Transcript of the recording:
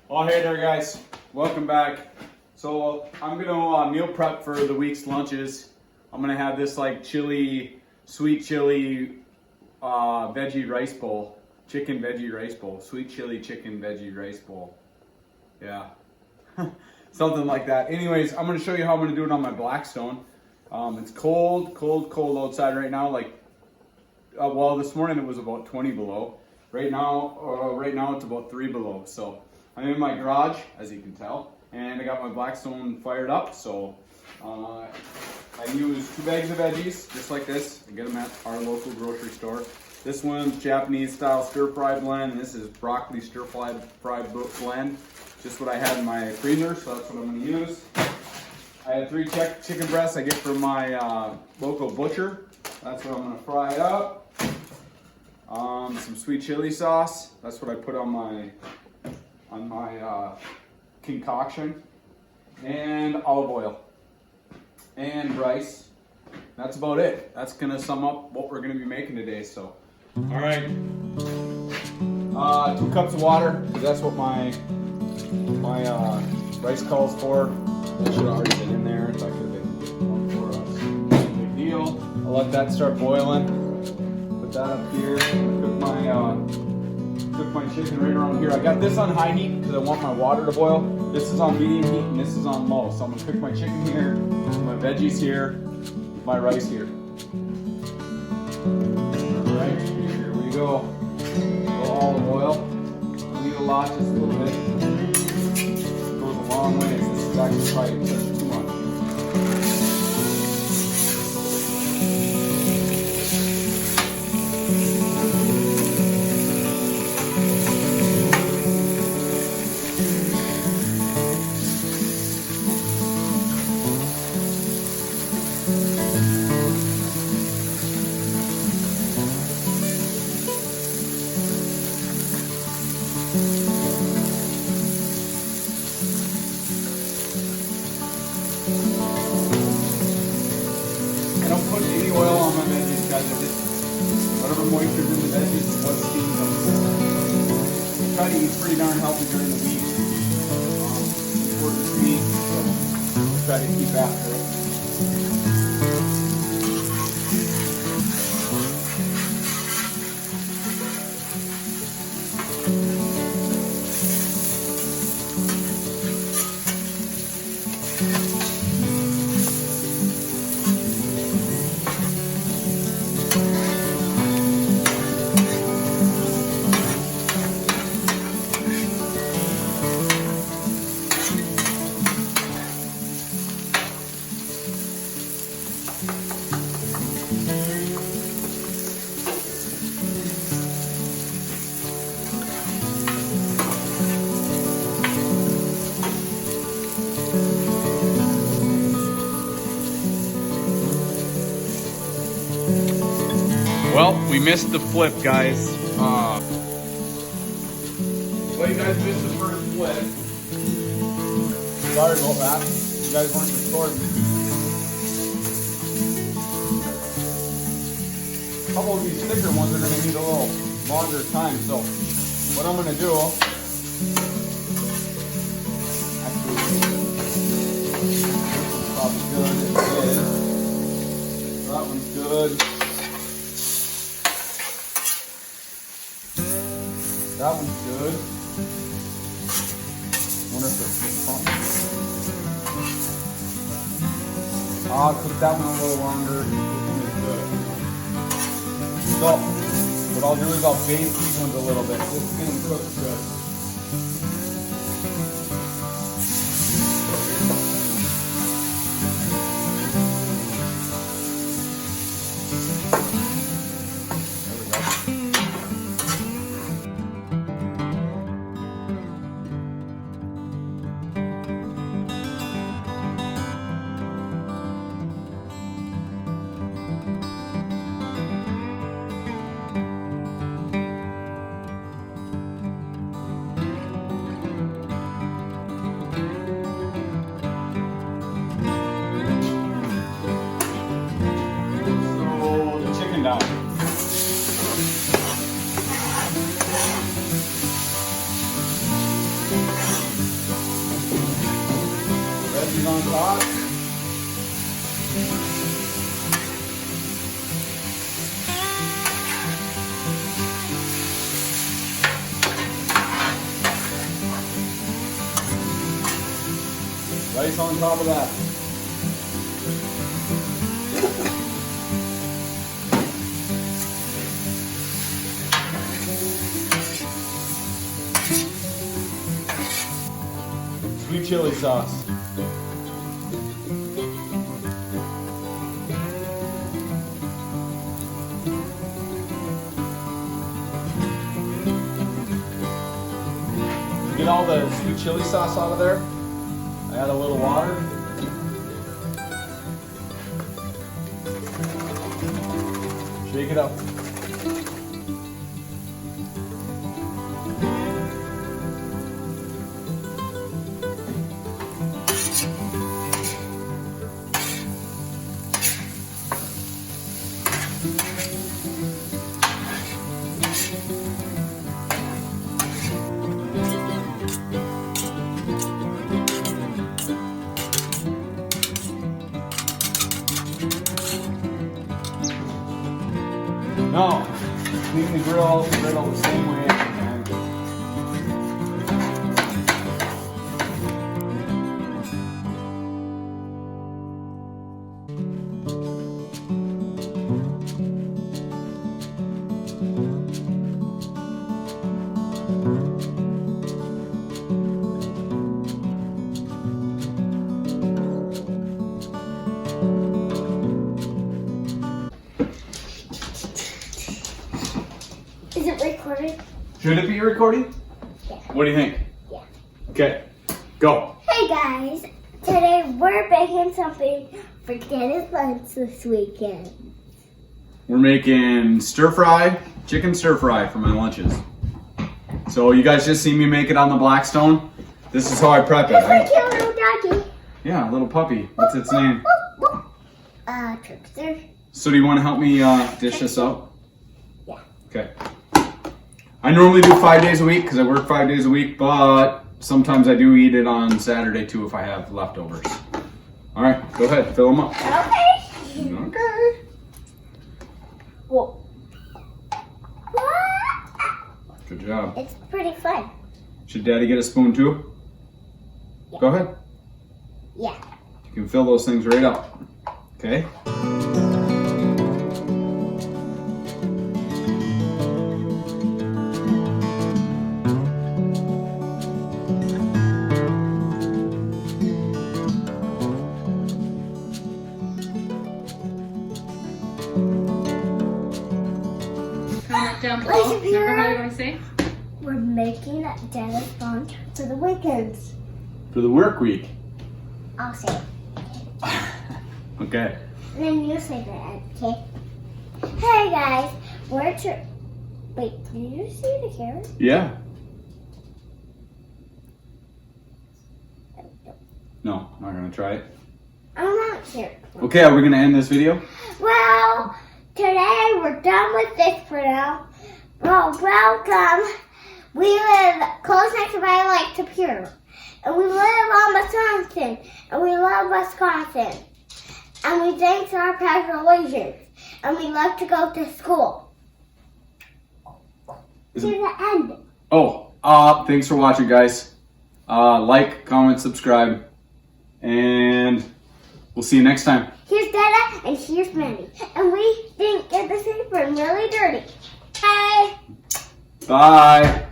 Oh, hey there, guys. Welcome back. So I'm gonna meal prep for the week's lunches. I'm gonna have this like chili, sweet chili, veggie rice bowl, chicken veggie rice bowl, sweet chili chicken veggie rice bowl. Yeah, something like that. Anyways, I'm gonna show you how I'm gonna do it on my Blackstone. It's cold outside right now. Like, well, this morning it was about 20 below. Right now it's about 3 below. So I'm in my garage, as you can tell, and I got my Blackstone fired up. So I use 2 bags of veggies, just like this. I get them at our local grocery store. This one's Japanese style stir fry blend, and this is broccoli stir fry blend. Just what I had in my freezer, so that's what I'm gonna use. I had 3 chicken breasts I get from my local butcher. That's what I'm gonna fry up. Some sweet chili sauce. That's what I put on my concoction, and olive oil and rice. That's about it. That's gonna sum up what we're gonna be making today. So, all right, 2 cups of water, because that's what my rice calls for. That should have already been in there. If I could have been for us, no big deal. I'll let that start boiling. Put that up here. Cook my chicken right around here. I got this on high heat because I want my water to boil. This is on medium heat and this is on low. So I'm gonna cook my chicken here, my veggies here, my rice here. All right, here we go. A little olive oil. Don't need a lot, just a little bit. It goes a long way. This is actually probably just too much. I don't put any oil on my veggies, guys. I just, whatever moisture's in the veggies is what steams them. I try to eat pretty darn healthy during the week. It's important to me, so I'll try to keep after it. Well, we missed the flip, guys. Well, you guys missed the first flip. Sorry about that. You guys weren't recording. A couple of these thicker ones are going to need a little longer time. So, what I'm going to do, probably good. It is. That one's good. That one's good. Wonder if it's the front. I'll cook that one a little longer. This one is good. So, what I'll do is I'll baste these ones a little bit. This is getting cooked good. Down. cheese on top. Rice on top of that. Sweet chili sauce. To get all the sweet chili sauce out of there, I add a little water. Shake it up. No, clean the griddle the same way as you can. Is it recording? Should it be recording? Yeah. What do you think? Yeah. Okay, go. Hey guys, today we're making something for Dennis lunch this weekend. We're making chicken stir fry for my lunches. So you guys just see me make it on the Blackstone. This is how I prep it. It's my cute little doggy. Yeah, a little puppy. What's its name? Trickster. So do you want to help me dish this out? Yeah. Okay. I normally do 5 days a week because I work 5 days a week, but sometimes I do eat it on Saturday too if I have leftovers. All right, go ahead, fill them up. Okay. Okay. Whoa. Good job. It's pretty fun. Should Daddy get a spoon too? Yeah. Go ahead. Yeah. You can fill those things right up. Okay. Comment down below. Remember how you want to say? We're making Dennis lunch for the weekends. For the work week. I'll say it. Okay. And then you say that, okay? Hey guys, wait, did you see the carrot? Yeah. No, I'm not gonna try it. I'm not sure. Okay, are we gonna end this video? Well, today we're done with this for now. Well, welcome. We live close next to Lake Superior. And we live on Wisconsin. And we love Wisconsin. And we thank our past relations. And we love to go to school. To the end. Oh, thanks for watching, guys. Like, comment, subscribe, and we'll see you next time. Here's Dada and here's Mandy. And we didn't get this apron really dirty. Bye. Bye.